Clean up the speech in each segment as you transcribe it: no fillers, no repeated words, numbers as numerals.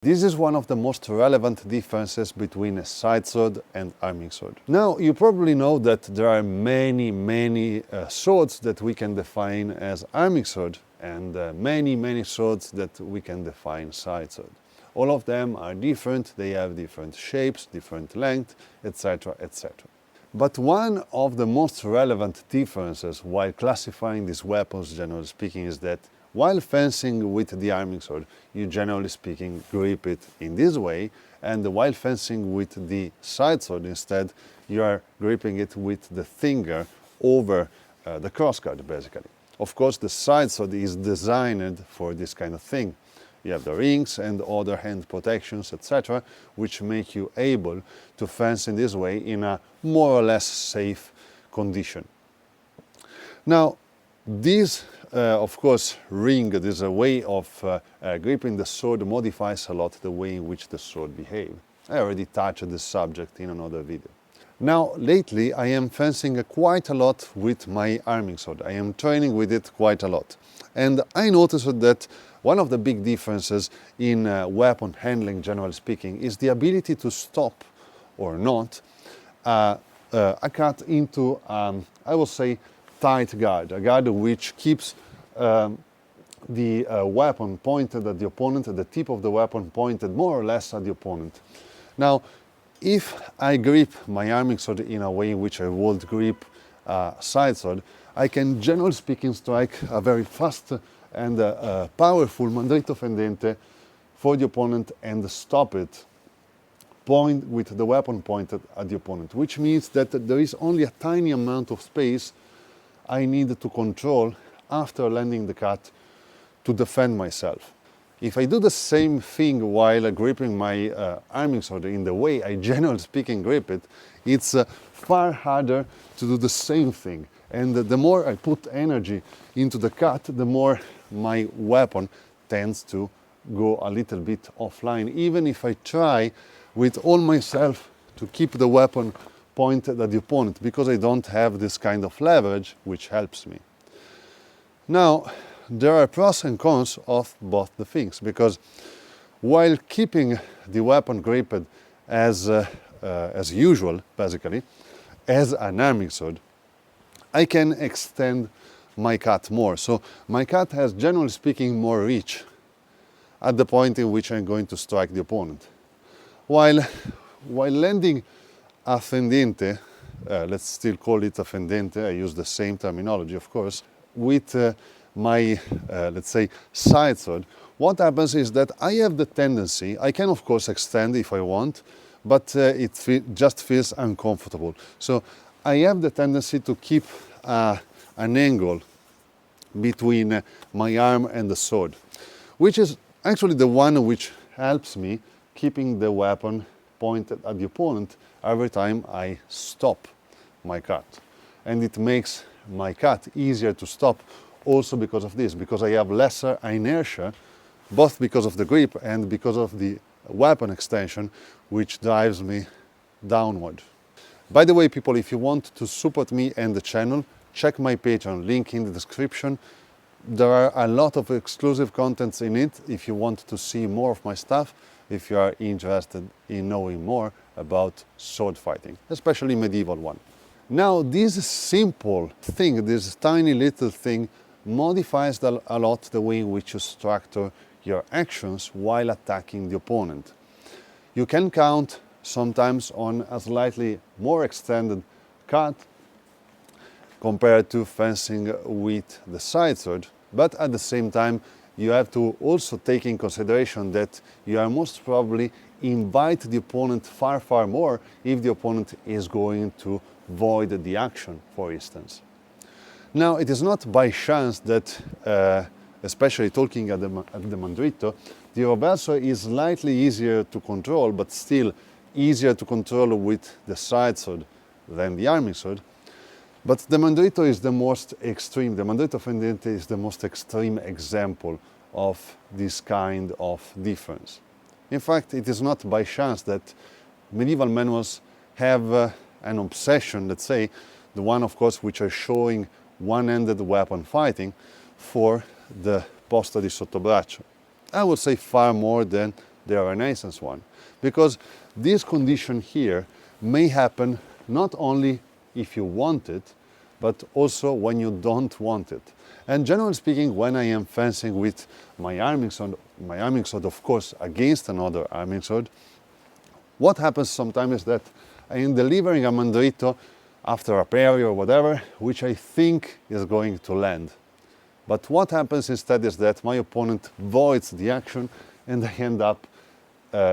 This is one of the most relevant differences between a sidesword and arming sword. Now, you probably know that there are many swords that we can define as arming sword and many swords that we can define sidesword. All of them are different, they have different shapes, different length, etc, etc. But one of the most relevant differences while classifying these weapons, generally speaking, is that while fencing with the arming sword, you generally speaking grip it in this way, and while fencing with the sidesword instead, you are gripping it with the finger over the crossguard basically. Of course, the sidesword is designed for this kind of thing. You have the rings and other hand protections, etc., which make you able to fence in this way in a more or less safe condition. Now, this, of course, ring, this way of gripping the sword modifies a lot the way in which the sword behaves. I already touched this subject in another video. Now, lately, I am fencing quite a lot with my arming sword. I am training with it quite a lot. And I noticed that one of the big differences in weapon handling, generally speaking, is the ability to stop or not a cut into, I will say, tight guard, a guard which keeps the weapon pointed at the opponent, the tip of the weapon pointed more or less at the opponent. Now, if I grip my arming sword in a way in which I would grip a sidesword, I can, generally speaking, strike a very fast and powerful mandrito fendente for the opponent and stop it with the weapon pointed at the opponent, which means that there is only a tiny amount of space I need to control after landing the cut to defend myself. If I do the same thing while gripping my arming sword in the way I generally speaking grip it, it's far harder to do the same thing. And the more I put energy into the cut, the more my weapon tends to go a little bit offline, even if I try with all myself to keep the weapon pointed at the opponent, because I don't have this kind of leverage, which helps me. Now, there are pros and cons of both the things, because while keeping the weapon gripped as usual, basically, as an arming sword, I can extend my cut more. So my cut has, generally speaking, more reach at the point in which I'm going to strike the opponent. While landing a fendente, let's still call it a fendente, I use the same terminology, of course, with my, let's say, sidesword, what happens is that I have the tendency, I can of course extend if I want, but it just feels uncomfortable. So I have the tendency to keep an angle between my arm and the sword, which is actually the one which helps me keeping the weapon pointed at the opponent every time I stop my cut. And it makes my cut easier to stop also because of this, because I have lesser inertia, both because of the grip and because of the weapon extension, which drives me downward. By the way, people, if you want to support me and the channel, check my Patreon, link in the description. There are a lot of exclusive contents in it if you want to see more of my stuff, if you are interested in knowing more about sword fighting, especially medieval one. Now, this simple thing, this tiny little thing, modifies a lot the way in which you structure your actions while attacking the opponent. You can count sometimes on a slightly more extended cut compared to fencing with the sidesword, but at the same time you have to also take in consideration that you are most probably invite the opponent far more if the opponent is going to void the action, for instance. Now, it is not by chance that, especially talking at the mandrito, the reverso is slightly easier to control, but still easier to control with the sidesword than the arming sword. But the mandrito is the most extreme, the mandrito fendente is the most extreme example of this kind of difference. In fact, it is not by chance that medieval manuals have an obsession, let's say, the one, of course, which are showing one-handed weapon fighting for the posta di sottobraccio. I would say far more than the Renaissance one, because this condition here may happen not only if you want it, but also when you don't want it. And generally speaking, when I am fencing with my arming sword of course against another arming sword, what happens sometimes is that I am delivering a mandrito after a parry or whatever, which I think is going to land. But what happens instead is that my opponent voids the action and I end up,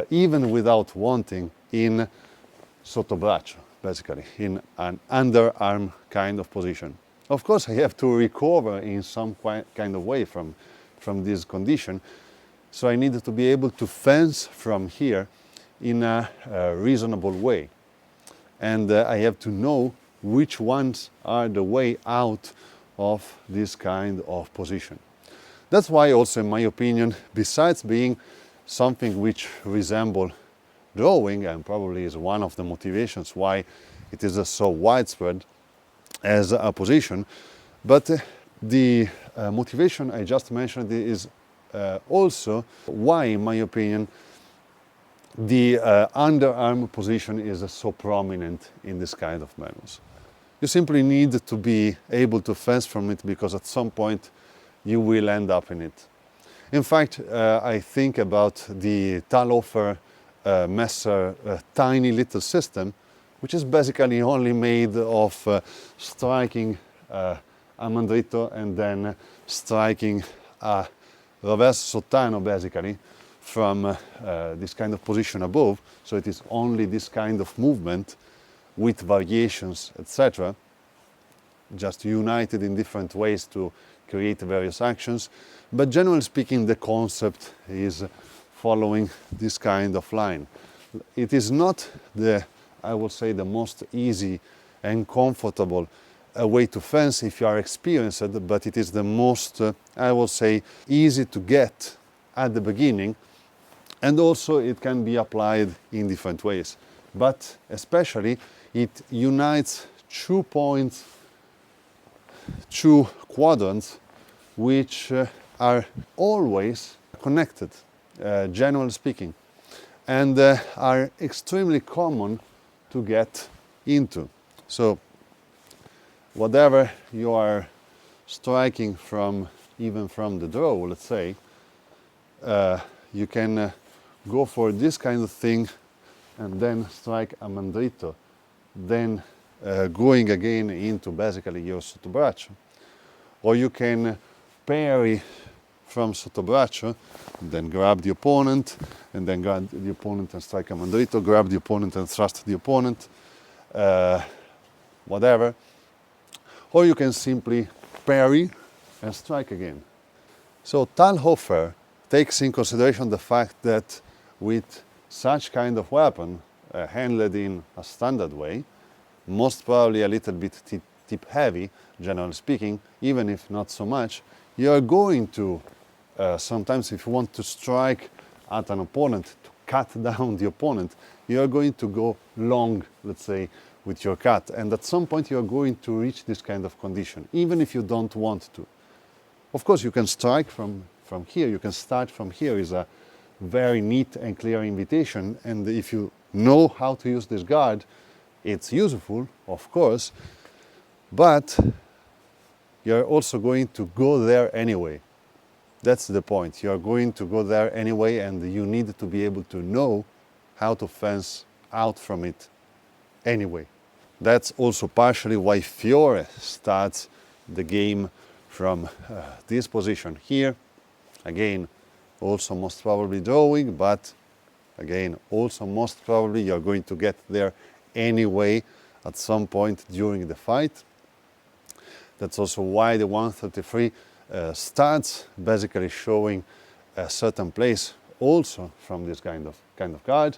even without wanting, in sottobraccio, basically, in an underarm kind of position. Of course, I have to recover in some kind of way from this condition, so I need to be able to fence from here in a reasonable way. And I have to know which ones are the way out of this kind of position. That's why also, in my opinion, besides being something which resembles drawing, and probably is one of the motivations why it is so widespread as a position, but the motivation I just mentioned is also why, in my opinion, the underarm position is so prominent in this kind of manuals. You simply need to be able to fence from it, because at some point you will end up in it. In fact, I think about the Talhofer Messer tiny little system, which is basically only made of striking a mandrito and then striking a reverse sottano, basically, from this kind of position above. So it is only this kind of movement with variations, etc., just united in different ways to create various actions. But generally speaking, the concept is following this kind of line. It is not the, I would say, the most easy and comfortable way to fence if you are experienced, but it is the most, I would say, easy to get at the beginning, and also it can be applied in different ways. But especially it unites 2 points, 2 quadrants, which are always connected, generally speaking, and are extremely common to get into. So whatever you are striking from, even from the draw, let's say, you can go for this kind of thing and then strike a mandrito, then going again into basically your sottobraccio. Or you can parry from sottobraccio, then grab the opponent, and then grab the opponent and strike a mandrito, grab the opponent and thrust the opponent, whatever. Or you can simply parry and strike again. So Talhofer takes in consideration the fact that with such kind of weapon, handled in a standard way, most probably a little bit tip heavy, generally speaking, even if not so much, you are going to, sometimes if you want to strike at an opponent, to cut down the opponent, you are going to go long, let's say, with your cut. And at some point you are going to reach this kind of condition, even if you don't want to. Of course, you can strike from here, you can start from here, is a very neat and clear invitation. And if you know how to use this guard, it's useful, of course, but you're also going to go there anyway. That's the point. You're going to go there anyway, and you need to be able to know how to fence out from it anyway. That's also partially why Fiore starts the game from this position here. Again, also most probably drawing, but again, also most probably you're going to get there anyway at some point during the fight. That's also why the 133 starts basically showing a certain place also from this kind of card.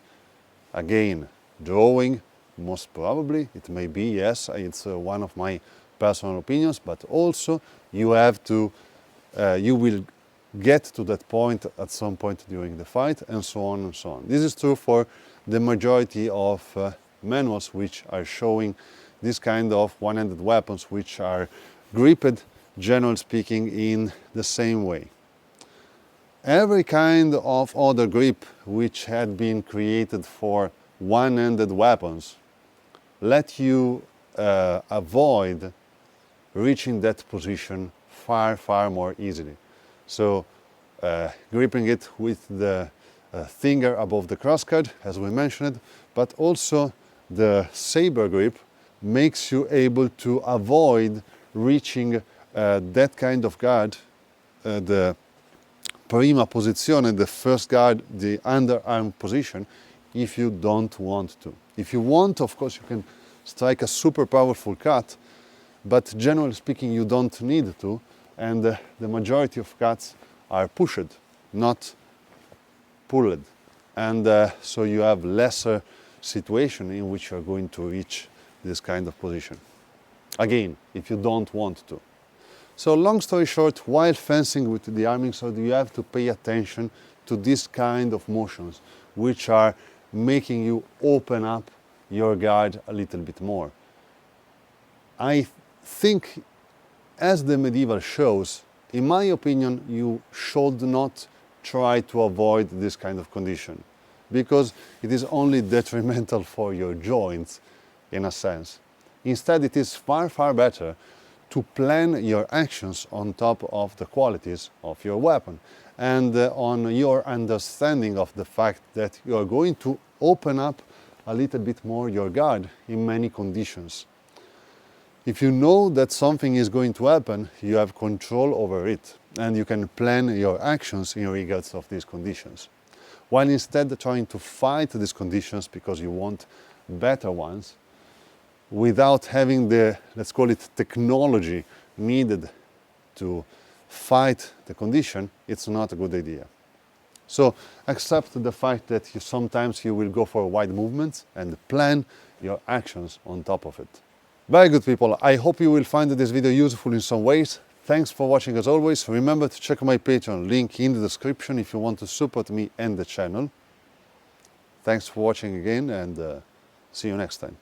Again, drawing, most probably, it may be, yes, it's one of my personal opinions, but also you have to, you will get to that point at some point during the fight, and so on and so on. This is true for the majority of manuals which are showing this kind of one-handed weapons, which are gripped, generally speaking, in the same way. every kind of other grip which had been created for one-handed weapons let you avoid reaching that position far more easily. So gripping it with the finger above the crossguard, as we mentioned, but also the saber grip makes you able to avoid reaching that kind of guard, the prima posizione, the first guard, the underarm position, if you don't want to. If you want, of course, you can strike a super powerful cut, but generally speaking, you don't need to, and the majority of cuts are pushed, not pulled. And so you have lesser situation in which you're going to reach this kind of position. Again, if you don't want to. So long story short, while fencing with the arming sword, you have to pay attention to this kind of motions, which are making you open up your guard a little bit more. I think, as the medieval shows, in my opinion, you should not try to avoid this kind of condition, because it is only detrimental for your joints, in a sense. Instead, it is far better to plan your actions on top of the qualities of your weapon and on your understanding of the fact that you are going to open up a little bit more your guard in many conditions. If you know that something is going to happen, you have control over it and you can plan your actions in regards of these conditions. While instead trying to fight these conditions because you want better ones, without having the, let's call it, technology needed to fight the condition, it's not a good idea. So accept the fact that sometimes you will go for wide movements and plan your actions on top of it. Very good, people. I hope you will find this video useful in some ways. Thanks for watching as always. Remember to check my Patreon, link in the description if you want to support me and the channel. Thanks for watching again, and see you next time.